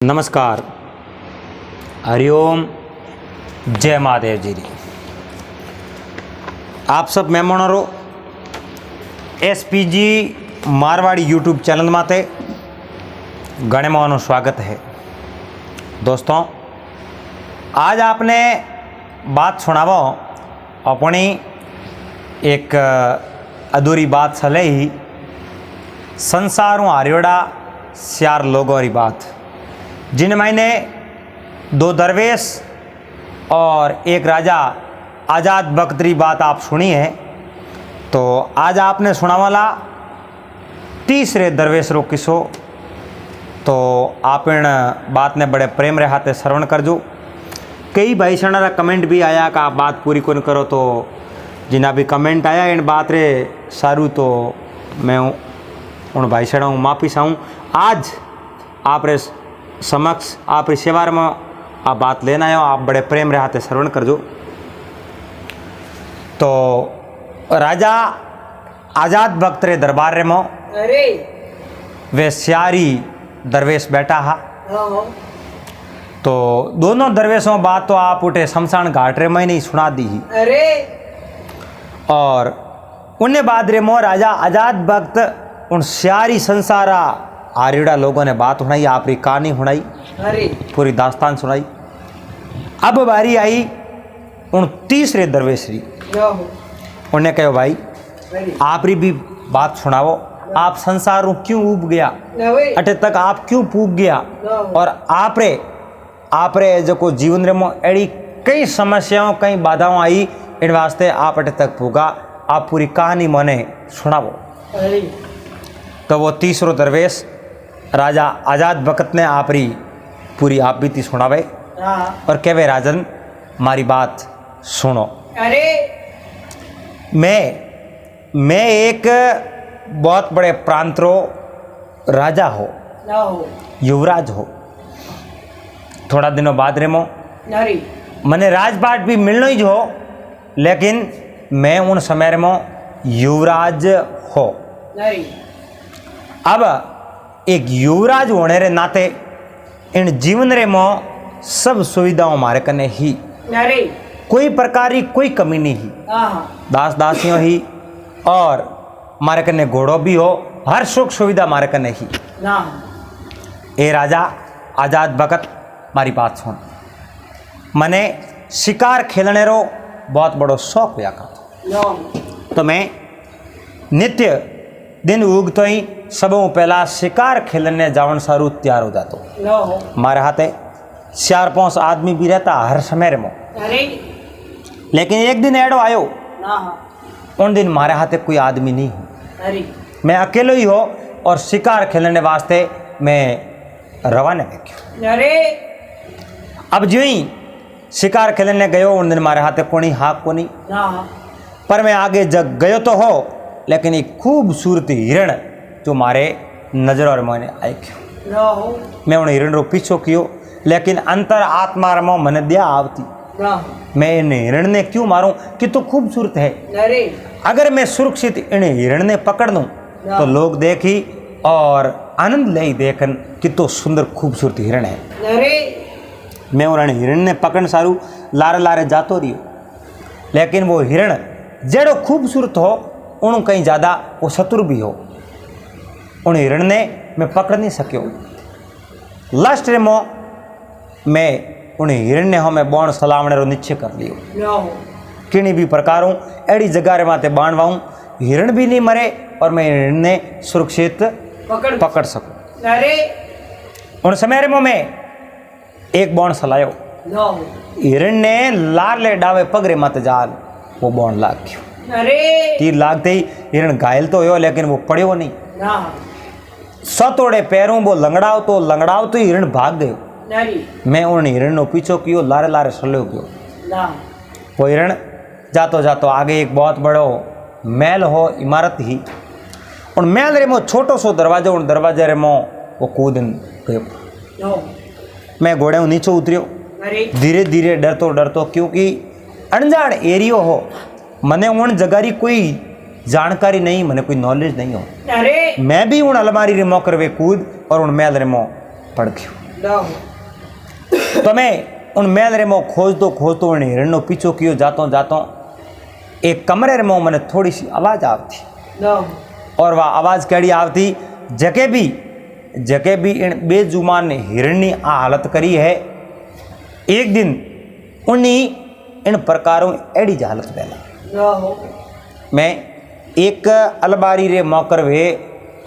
नमस्कार, हरिओम, जय महादेव जी। आप सब मेहमानों SPG मारवाड़ी यूट्यूब चैनल माते घणे मानो स्वागत है। दोस्तों, आज आपने बात सुनावो अपनी एक अधूरी बात चले ही संसारों हारियोड़ा चार लोगों की बात, जिनमें ने दो दरवेश और एक राजा आज़ाद बख्तरी बात आप सुनी है। तो आज आपने सुना वाला तीसरे दरवेश रो किस्सो। तो आप इन बात ने बड़े प्रेम रे हाथे श्रवण करजो। कई भाई सणारा कमेंट भी आया कि आप बात पूरी कौन करो, तो जिना भी कमेंट आया इन बात रे सारू, तो मैं उन भाई सणा हूँ माफ़ी चाहूँ। आज आप रे समक्ष आप सेवा में आप बात लेना है, आप बड़े प्रेम रे हाथे श्रवण करजो। तो राजा आज़ाद बख्त रे दरबार रे मो वे स्यारी दरवेश बैठा हा। तो दोनों दरवेशों बात तो आप उठे शमशान घाट रे में नहीं सुना दी ही। और उन्हें बाद रे मो राजा आज़ाद बख्त उन स्यारी संसारा आरियोड़ा लोगों ने बात सुनाई, आपरी कहानी सुनाई, पूरी दास्तान सुनाई। अब बारी आई उन तीसरे दरवेश री। उन्हें कहो भाई आपरी भी बात सुनाओ, आप संसारों क्यों उब गया, अटे तक आप क्यों पूग गया, और आपरे जो को जीवन रे में एड़ी कई समस्याओं कई बाधाओं आई, इन वास्ते आप अटे तक पूगा, आप पूरी कहानी मने सुनाओ। तो वो तीसरो दरवेश राजा आज़ाद बख्त ने आपरी पूरी आप बीती सुनावे और कहवे राजन मारी बात सुनो। मैं एक बहुत बड़े प्रांतरो राजा हो, युवराज हो। थोड़ा दिनों बाद रे मो मने राजपाट भी मिलना ही हो, लेकिन मैं उन समय में युवराज हो। अब एक युवराज होने रे नाते इन जीवन रे मो सब सुविधाओं हमारे कने ही, कोई प्रकार की कोई कमी नहीं ही, दास दासियों ही, और हमारे कने घोड़ो भी हो, हर सुख सुविधा हमारे कने ही। ए राजा आज़ाद बख्त मारी बात सुन, मने शिकार खेलने रो बहुत बड़ो शौक हुआ करता। तो मैं नित्य दिन उगतो ही सबों पहला शिकार खेलने जावन सारू तैयार हो जातो। हमारे हाथे 4-5 आदमी भी रहता हर समय में, लेकिन एक दिन एडो आयो, उन दिन हमारे हाथे कोई आदमी नहीं हो, मैं अकेले ही हो, और शिकार खेलने वास्ते मैं रवाना हो गया। अब जो ही शिकार खेलने गयो, उन दिन हमारे हाथे कोनी हाक कोनी, पर मैं आगे जग गयो तो हो, लेकिन एक खूबसूरत हिरण जो मारे नजर और मैंने आई क्यों, मैं उन हिरण रो पीछो कियो, लेकिन अंतर आत्मा रो मने दिया आवती, मैं इन हिरण ने क्यों मारूं कि तो खूबसूरत है। अगर मैं सुरक्षित इन हिरण ने पकड़ लूं तो लोग देखी और आनंद ले देखन कि तो सुंदर खूबसूरत हिरण है। मैं उन हिरण ने पकड़ सारू लारे लारे जातो रही, लेकिन वो हिरण जेड़ो खूबसूरत हो उन कहीं ज़्यादा वो शत्रु भी हो, उन हिरण ने मैं पकड़ नहीं सक्यो। लास्ट रे मो मैं उन हिरण ने हमें बाण सलावने रो निश्चय कर लियो, किनी भी प्रकारों एड़ी जगह रे माते बाण वाऊं, हिरण भी नहीं मरे और मैं हिरण ने सुरक्षित पकड़ सकूं। उन समय रे मो मैं एक बाण सलायो, हिरण ने लार ले डावे पगरे माते जाल वो बाण लाग गयो। तीर लागते ही हिरण घायल तो हो, लेकिन वो पड़ियो नहीं। सतोड़े पैरों वो लंगड़ाव तो हिरण भाग गयो। मैं उन हिरण नो पीछो कियो, लारे लारे सल्यो गयो। वो हिरण जातो जातो आगे एक बहुत बड़ो महल हो, इमारत ही, उन महल रे मो छोटो सो दरवाजो, उन दरवाजे रे मो वो कूदन गयो। मैं घोड़े नीचे उतरियो, धीरे धीरे डरतो डरतो, क्योंकि अनजान एरियो हो, मने उन जगह री कोई जानकारी नहीं, मने कोई नॉलेज नहीं हो। मैं भी उन अलमारी रे मो करवे कूद और उन महल रे मो पड़ गयो। तो मैं उन मेल रे मो खोजतो उन हिरण नो पीछो कियो जातो एक कमरे रे मो मैंने थोड़ी सी आवाज़ आवती और वह आवाज़ कड़ी आवती जके भी इन बेजुबान हिरण ने आ हालत करी है। एक दिन उन्हीं इन प्रकारों एड़ी हालत पहला मैं एक अलबारी रे मौकर वे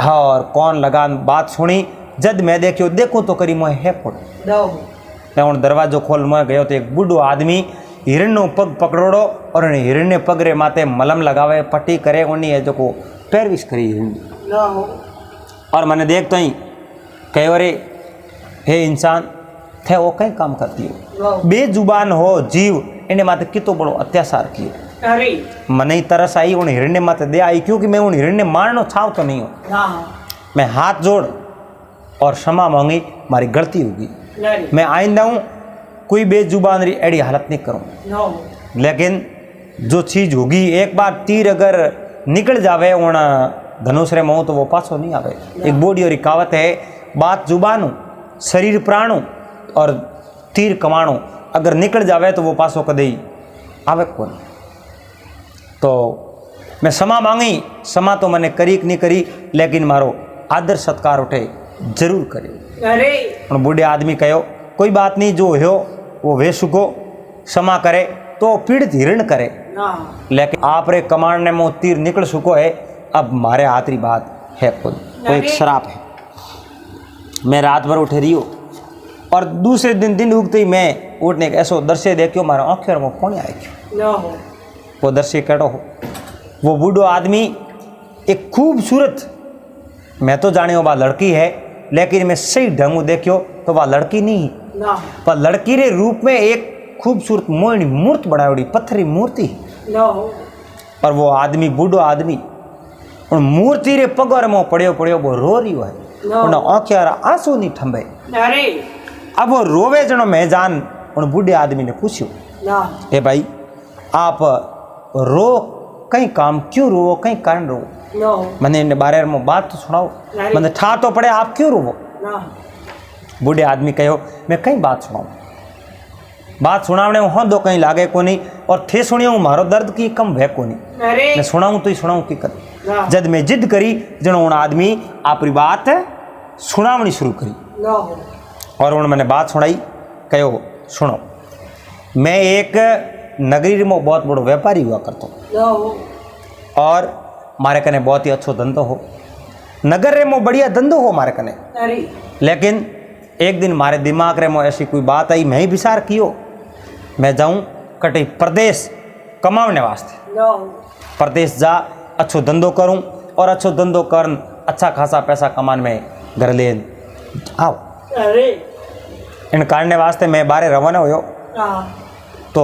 और कौन लगान बात सुनी जद मैं देखो तो करी मोह है कोण मैं उन दरवाजो खोल मोह गयो तो एक बूढ़ो आदमी हिरण नो पग पकड़ोड़ो और हिरण ने पग रे माथे मलम लगावे पट्टी करे उन्हीं है जो को पैरविश करी हिरण और मैंने देख तो ही कहो रे हे इंसान थे वो कई काम करती हो बेजुबान हो जीव इन्हें माथे कितो बड़ो अत्याचार कियो मने ही तरस आई उन हिरण्य माथे दे आई क्योंकि मैं उन हिरण्य मारनो छाव तो नहीं हो मैं हाथ जोड़ और क्षमा मांगी मारी गलती होगी मैं आइंदा हूँ कोई बेजुबान री एड़ी हालत नहीं करूँ लेकिन जो चीज़ होगी एक बार तीर अगर निकल जावे उन धनुष रे मुँह तो वो पाछो नहीं आवे एक बोडी और कहावत है बात जुबानू शरीर प्राणू और तीर कमाणो अगर निकल जावे तो वो पासो कदे आवे कौन। तो मैं क्षमा मांगी क्षमा तो मैंने करी कि नहीं करी लेकिन मारो आदर सत्कार उठे जरूर करे। बूढ़े आदमी कहो कोई बात नहीं जो हो वो वे सुखो क्षमा करे तो पीड़ित हिरण करे लेकिन आप रे कमाने में तीर निकल सुको है अब मारे हाथ री बात है खुद वो एक शराब है। मैं रात भर उठे रही हूँ और दूसरे दिन उगते ही मैं उठने का ऐसा दृश्य देखियो मारा आँखें वो कौन आएगी वो दृश्य कड़ो हो वो बूढ़ो आदमी एक खूबसूरत मैं तो जाने वह लड़की है लेकिन मैं सही ढंग देखियो तो वह लड़की नहीं पर लड़की रे रूप में एक खूबसूरत मोहनी मूर्ति बनाई पत्थरी मूर्ति और वो आदमी बूढ़ो आदमी उन मूर्ति रे पगोर में पड़ियो वो रो रही है उन आँखें आंसू नहीं ठंबे अब वो रोवे जनो मैं जान उन बूढ़े आदमी ने पूछ्यो हे भाई आप रो कहीं काम क्यों रो कहीं कारण रो मैंने इन बारे में बात तो सुनाओ मैंने ठा तो पड़े आप क्यों रो बूढ़े आदमी कहो मैं कहीं बात सुनाऊँ बात सुनावने हाँ दो कहीं लागे को नहीं और थे सुनियो मारो दर्द की कम वह को नहीं मैं सुनाऊँ तो ही सुनाऊँ की कर जद मैं जिद करी जनो उन आदमी आपरी बात सुनावनी शुरू करी और उन्होंने मैंने बात सुनाई कहो सुनो मैं एक नगरी में बहुत बड़ो व्यापारी हुआ करता और मारे कने बहुत ही अच्छो धंधो हो नगर रे मो बढ़िया धंधो हो मारे कने लेकिन एक दिन मारे दिमाग रे मो ऐसी कोई बात आई मैं ही विचार कियो मैं जाऊं कटे प्रदेश कमाने वास्ते प्रदेश जा अच्छो धंधो करूं और अच्छो धंधो करन अच्छा खासा पैसा कमान में घर ले आओ इन करने वास्ते मैं बारे रवाना हो तो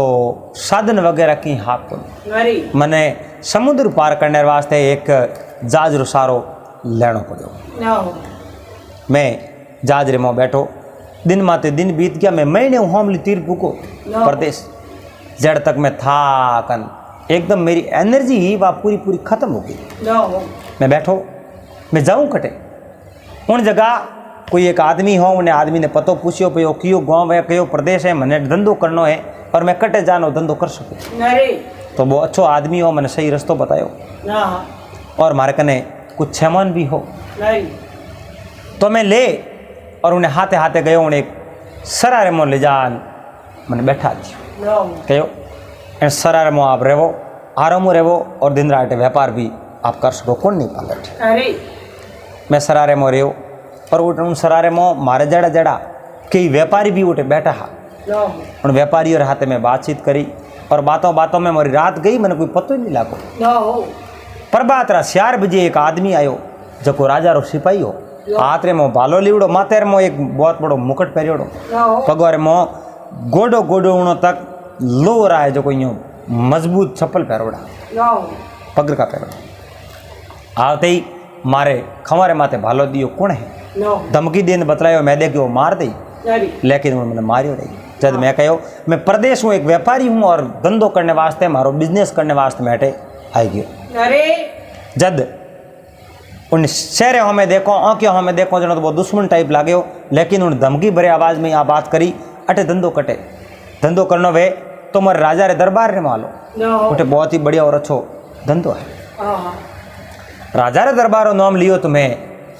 साधन वगैरह की हाथ को मैंने समुद्र पार करने वास्ते एक जहाज रो सारो लेना पड़ो मैं जहाज रे में बैठो दिन माते दिन बीत गया मैं महीने होमली तीर पुको प्रदेश जड़ तक मैं था कन एकदम मेरी एनर्जी ही वह पूरी खत्म हो गई मैं बैठो मैं जाऊं कटे उन जगह कोई एक आदमी हो उन्हें आदमी ने पतो पूछियो पे कियो गाँव है कयो प्रदेश है मैंने धंधो करनो है और मैं कटे जानो धंधो कर सकूँ तो वो अच्छो आदमी हो मैंने सही रास्तो बतायो और मारे कने कुछ छेमान भी हो तो मैं ले और उन्हें हाथे हाथे गयो उन्हें एक सरारे में ले जान मैंने बैठा दियो कहो सरारे में आप रहो आराम रहो और दिन रात व्यापार भी आप कर सको कौन नहीं पाले मैं सरारे में रहो और उन सरारे में मारे जड़ा कई व्यापारी भी उठे बैठा हा उन व्यापारी और हाथे में बातचीत करी और बातों में मेरी रात गई मैंने कोई पतो ही नहीं लागो पर बात रहा 4 बजे एक आदमी आयो जो को राजा रो सिपाही हो हाथ रे में बालो लीवड़ो माथे में एक बहुत बड़ो मुकुट पहरियोड़ो पगवारे में गोडो उनो तक लो रहा है जो कोई यूँ मजबूत चप्पल पहरोड़ा पग का पहरोड़ा आते ही मारे खमारे माथे भालो दियो कौन है धमकी देने बतलायो मैं देखियो मार दी लेकिन उन्होंने मारियो नहीं जब मैं कहो मैं प्रदेश हूँ एक व्यापारी हूँ और धंधो करने वास्ते मारो बिजनेस करने वास्ते मैं हटे आई गयो जद उन चेहरे हमें देखो, आंखें हमें देखो, जनो तो बहुत दुश्मन टाइप लागे हो, लेकिन उन धमकी भरे आवाज़ में आ बात करी, अटे धंधो कटे, धंधो करनो वे तो मर राजा रे दरबार रे मालो, उठे बहुत ही बढ़िया और अच्छो धंधो है। राजा रे दरबार रो नाम लियो तो मैं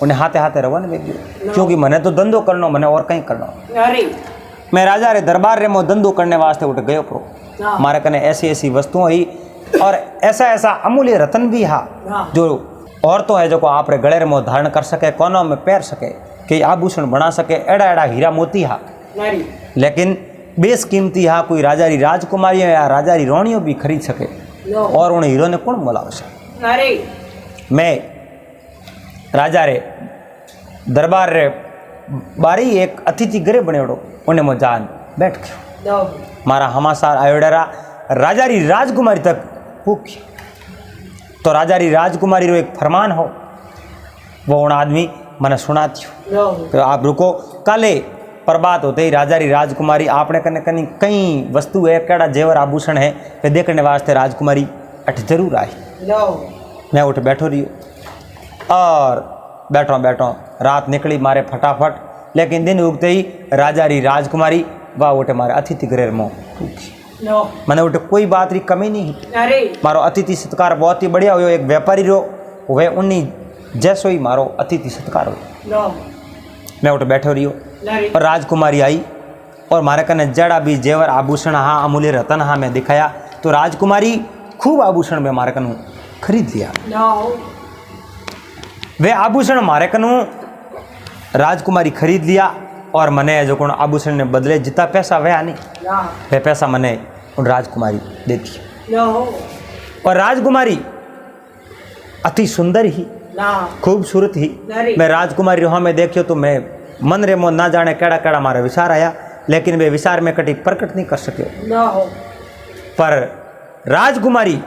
उन्हें हाथे हाथे रवाने में गयो, क्योंकि मने तो धंधो करनो, मने और कहीं करनो। मैं राजा रे दरबार रे मो धंधो करने वास्ते उठ गयो प्रो, मारे कने ऐसी ऐसी वस्तुएं ही और ऐसा ऐसा अमूल्य रतन भी हा जो औरतों है जो को आप रे गले रे मो धारण कर सके, कोनों में पैर सके, कई आभूषण बना सके, एड़ा एड़ा हीरा मोती हा, लेकिन बेस कीमती हा कोई राजा री राजकुमारी या राजा री रानियों भी खरीद सके, और उन हीरो ने कौन बोलावशे। मैं राजा रे दरबार रे बारी एक अतिथि गृह बनेड़ो, उन्हें मो जान बैठ गयो, मारा हमासार आयोडरा राजा री राजकुमारी तक पूछ्यो, तो राजा री राजकुमारी रो एक फरमान हो, वो उन आदमी मैंने सुनात्यो, तो आप रुको, काले प्रभात होते ही राजा री राजकुमारी आपने कने कनी कई वस्तु है, केड़ा जेवर आभूषण है वे देखने वास्ते राजकुमारी अठ जरूर आई। मैं उठ बैठो रही और बैठो रात निकली मारे फटाफट, लेकिन दिन उगते ही राजा री राजकुमारी वाह उठे मारे अतिथि गृह में मैंने उठे कोई बात री कमी नहीं, मारो अतिथि सत्कार बहुत ही बढ़िया हो, एक व्यापारी रो वे उन्हीं जैसो ही मारो अतिथि सत्कार हो। मैं उठ बैठो रही और राजकुमारी आई और मारे कने जड़ा भी जेवर आभूषण हाँ अमूल्य रतन हाँ मैं दिखाया, तो राजकुमारी खूब आभूषण में मारे कनु खरीद लिया। वे आभूषण मारे कनु राजकुमारी खरीद लिया और मने जो कौन आभूषण ने बदले जितना पैसा वह नहीं, वे पैसा मने उन राजकुमारी देती, और राजकुमारी अति सुंदर ही खूबसूरत ही। मैं राजकुमारी रोहा में देखियो तो मैं मन रे मो ना जाने केड़ा केड़ा मारे विचार आया, लेकिन वे विचार में कटी प्रकट नहीं कर सके, पर राजकुमारी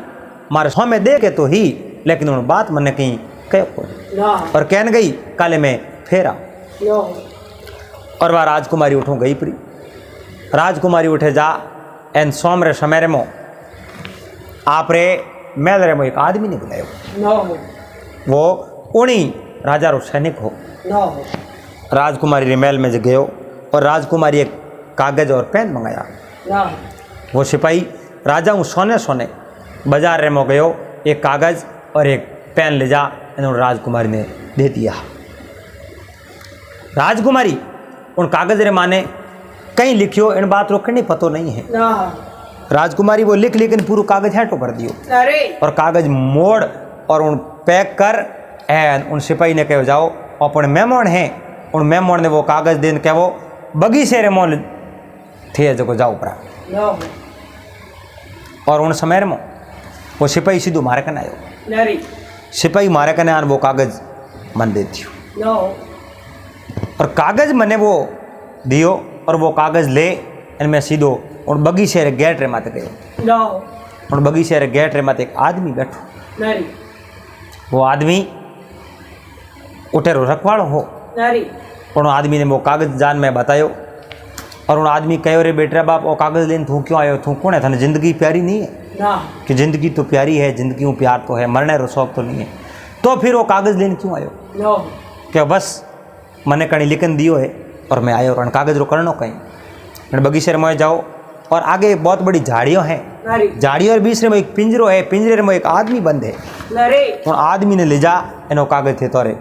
मारे सौ में देखे तो ही, लेकिन उन बात मने कहीं कहो और कहन गई काले में फेरा, और वह राजकुमारी उठो गई प्री। राजकुमारी उठे जा एन सोम रे समय रे मो आप रे मेल रे मो एक आदमी ने बुलायो, वो उनी राजा रो सैनिक हो। राजकुमारी रे महल में गयो और राजकुमारी एक कागज और पेन मंगाया, वो सिपाही राजा हूँ सोने सोने बाजार रे में गयो, एक कागज और एक पेन ले जा, इन्होंने राजकुमारी ने दे दिया। राजकुमारी उन कागज रे माने कहीं लिखियो, इन बात रो कहीं पतो नहीं है। राजकुमारी वो लिख लेकिन पूरा कागज हैटो कर दियो और कागज मोड़ और उन पैक कर एन उन सिपाही ने कहो जाओ अपन मेहमान हैं, उन मेहमान ने वो कागज देन के वो बगीचे रे मोल थे जो जाओ पड़ा, और उन समय में वो सिपाही सीधो मारे कने आयो, सिपाही मारे कने आन वो कागज मन दे दियो और कागज मने वो दियो और वो कागज ले इनमें सीधो उन बगीचे रे गेट रे माते गयो। उन बगीचे रे गेट रे माते एक आदमी बैठो, वो आदमी उठेरो रखवाड़ो हो, उन आदमी ने वो कागज जान में बतायो और उन आदमी कहो रे बेटा बाप वो कागज लेने तू क्यों आयो, तू कौन है, थाने जिंदगी प्यारी नहीं है कि जिंदगी तो प्यारी है, जिंदगी में प्यार तो है, मरने रो शौक तो नहीं है, तो फिर वो कागज लेने क्यों आयो, क्या बस मने कहीं लिखन दियो है और मैं आयो और कागज रो करनो कहीं बगीचे में जाओ और आगे बहुत बड़ी झाड़ियों हैं, झाड़ियों और बीच में एक पिंजरो है, पिंजरे में एक आदमी बंद है, उन आदमी ने ले जा एनो कागज थे तोरे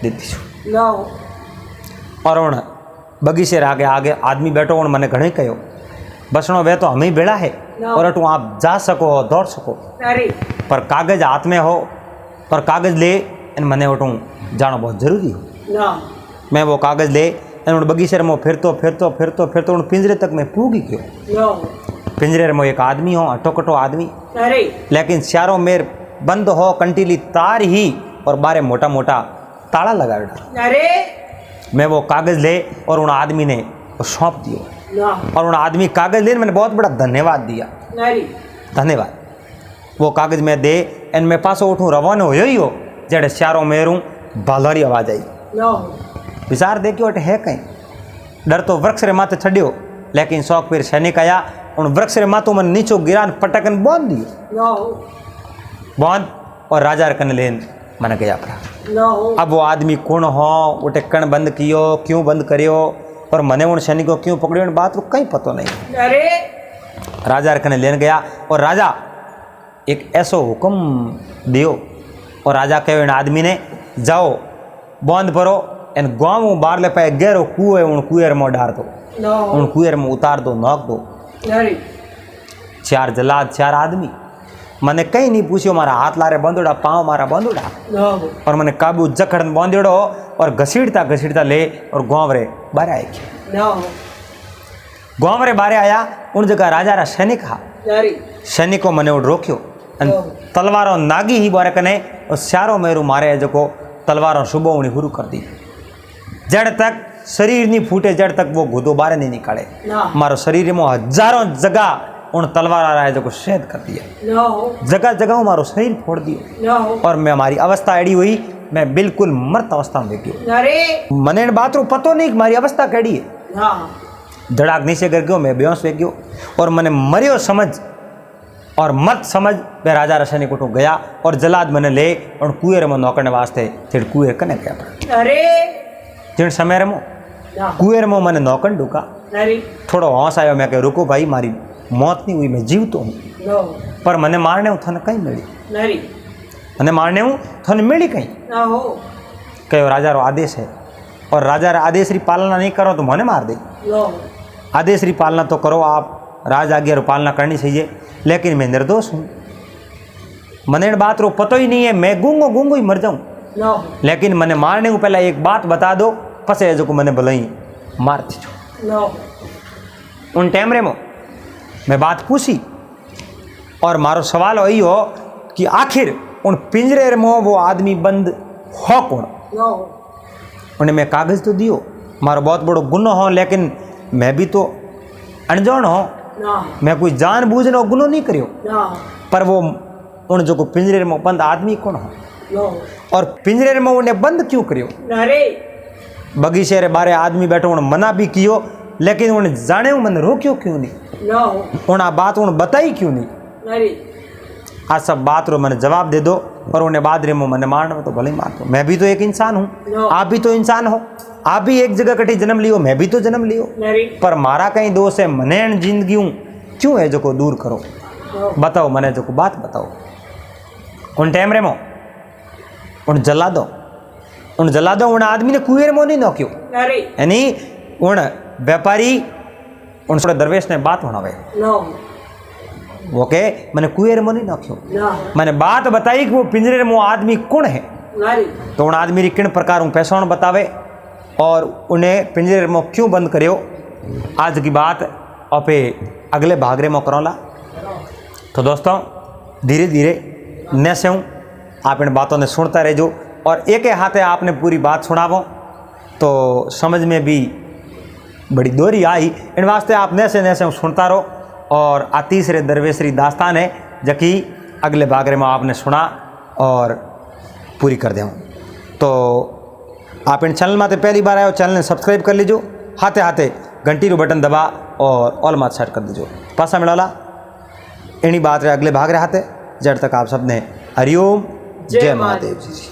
दे दी और उन बगीचे आगे आगे आदमी बैठो उन मने घणे कहो बसनो वे तो हमें ही बेड़ा है और अटू आप जा सको दौड़ सको, पर कागज हाथ में हो और कागज ले इन मने उठू जानो बहुत जरूरी हो। मैं वो कागज ले उन बगीचे में फिरतो फिरतो फिरतो फिरतो उन पिंजरे तक मैं पूगी गयो। पिंजरे में एक आदमी हो अटो कटो आदमी, लेकिन चारों मेर बंद हो कंटीली तार ही और बारे मोटा मोटा ताला लगा डाला। मैं वो कागज ले और उन आदमी ने वो सौंप दियो और उन आदमी कागज ले मैंने बहुत बड़ा धन्यवाद दिया, धन्यवाद। वो कागज में दे इन में पासो उठूँ रवाना हो ही हो जड़े चारों मेरू बालरी आवाज आई, विचार देखियो अटे है कहीं डर तो वृक्ष रे माथे छड़ियो, लेकिन शौक फिर सैनिक आया उन वृक्ष रे माथों मन नीचो गिरान पटकन बांध दियो बांध और राजा कन लेन मन गया पड़ा। ना हो। अब वो आदमी कौन हो, वो टेक्कण बंद कियो, क्यों बंद करियो, और मने उन सैनिकों क्यों पकड़ियो, इन बात को कहीं पतो नहीं। अरे राजा कने लेन गया और राजा एक ऐसो हुक्म दियो और राजा कहो इन आदमी ने जाओ बंद करो इन गाँव बाहर ले पाए गहरो कुएं उन कुएर में डार दो, ना हो। उन कुएर में उतार दो, नोक दो। अरे 4 जलाद 4 आदमी मैंने कहीं नहीं पूछ्यो, मारा हाथ लारे बंदोड़ा, पाँव मारा बंदोड़ा, ना हो। और मैंने काबू जखड़ बांधेड़ो और घसीटता घसीटता ले और गाँव रे बाहर आए। ना हो। गाँव रे बाहर आया उन जगह राजा रा सैनिक हा, अरे सैनिकों मैंने रोक्यो अने तलवारों नागी ही बारे कने और सारो मेरू मारे जो तलवारों सुबह शुरू कर दी। जड़ तक शरीर नहीं फूटे, जड़ तक वो घुदो बारे नहीं निकाले, ना। मारो शरीर में हजारों जगह उन तलवार आ रहा है जो शहद कर दिया, ना हो। जगह जगह मारो शरीर फोड़ दियो, ना हो। और मैं हमारी अवस्था एड़ी हुई, मैं बिल्कुल मृत अवस्था में देख गयो। अरे मने बात रो पतो नहीं कि मारी अवस्था कैडी है। ना धड़ाक नीचे गिर गयो, मैं बेहोश हो गयो और मैंने मरियो समझ और मत समझ मैं राजा रसनी को गया और जलाद मैंने ले और कुएर में नौकरने वास्ते फिर कुएर कने गया। अरे जिन समय रे मो ना। कुएर में मैंने नौकन ढूका, अरे थोड़ो हौस आयो, मैं कह रुको भाई मारी मौत नहीं हुई, मैं जीव तो हूँ, ना हो। पर मैंने मारने हूँ थने कहीं मिली, अरे मैंने मारने हूँ थने मिली कहीं। ना हो। कहो राजा रो आदेश है और राजा रा आदेश री पालना नहीं करो तो मने मार दे। ना हो। आदेश री पालना तो करो, आप राज आज्ञा रो पालना करनी चाहिए, लेकिन मैं निर्दोष हूँ, मने इन बात रो पतो ही नहीं है, मैं गूंगो गूंगो ही मर जाऊँ, ना हो। लेकिन मैंने मारने को पहले एक बात बता दो, पसे जो को मैंने भलाई मार दीजो। ना हो। उन टाइम रे मो मैं बात पूछी और मारो सवाल वही हो कि आखिर उन पिंजरे रे मो वो आदमी बंद हो कौन। ना हो। उन्हें मैं कागज तो दियो, मारो बहुत बड़ो गुनो हो, लेकिन मैं भी तो अनजान हो, ना मैं कोई जानबूझनो गुनो नहीं करियो, ना पर वो उन जो को पिंजरे में बंद आदमी कौन हो ना हो। और पिंजरे में उन्हें बंद क्यों करियो। अरे बगीचे रे बारे आदमी बैठो उन्हें मना भी कियो, लेकिन उन्हें जाने मैंने रोक्यो क्यों नहीं, ना हो। उन्हें बात उन्हें बताई क्यों नहीं। अरे आज सब बात रो मैंने जवाब दे दो और उन्हें बाद रे मैंने मारना में तो भले ही मार दो, मैं भी तो एक इंसान हूँ, आप भी तो इंसान हो, आप भी एक जगह कटी जन्म लियो, मैं भी तो जन्म लियो, अरे पर मारा कहीं दोष है, मने जिंदगी हूँ क्यों है जो को दूर करो, बताओ मने जो को बात बताओ। उन टाइम रे मो उन जला दो उन आदमी ने कुएं मो नहीं नौक्यो, अरे यानी उन व्यापारी उन थोड़े दरवेश ने बात बनावे, ना हो। वो के मैंने कुएं मो नहीं नौक्यो, ना मैंने बात बताई कि वो पिंजरे में वो आदमी कौन है, अरे तो उन आदमी री किन प्रकार पहचान बतावे और उन्हें पिंजरे में क्यों बंद करियो। आज की बात आपे अगले भाग रे में करोला। तो दोस्तों धीरे धीरे न से हूँ आप इन बातों ने सुनता रहो और एक हाथे आपने पूरी बात सुनावो तो समझ में भी बड़ी दोरी आई, इन वास्ते आप न से सुनता रहो। और आ तीसरे दरवेशरी दास्तान है जबकि अगले भाग रे में आपने सुना और पूरी कर दें। तो आप इन चैनल में पहली बार आए हो, चैनल ने सब्सक्राइब कर लीजिए, हाथे हाथे घंटी रो बटन दबा और ऑल मात सेट कर दीजिए। पासा मिला इन्हीं बात रे अगले भाग रहे हाथे, जब तक आप सबने हरिओम जय महादेव जी।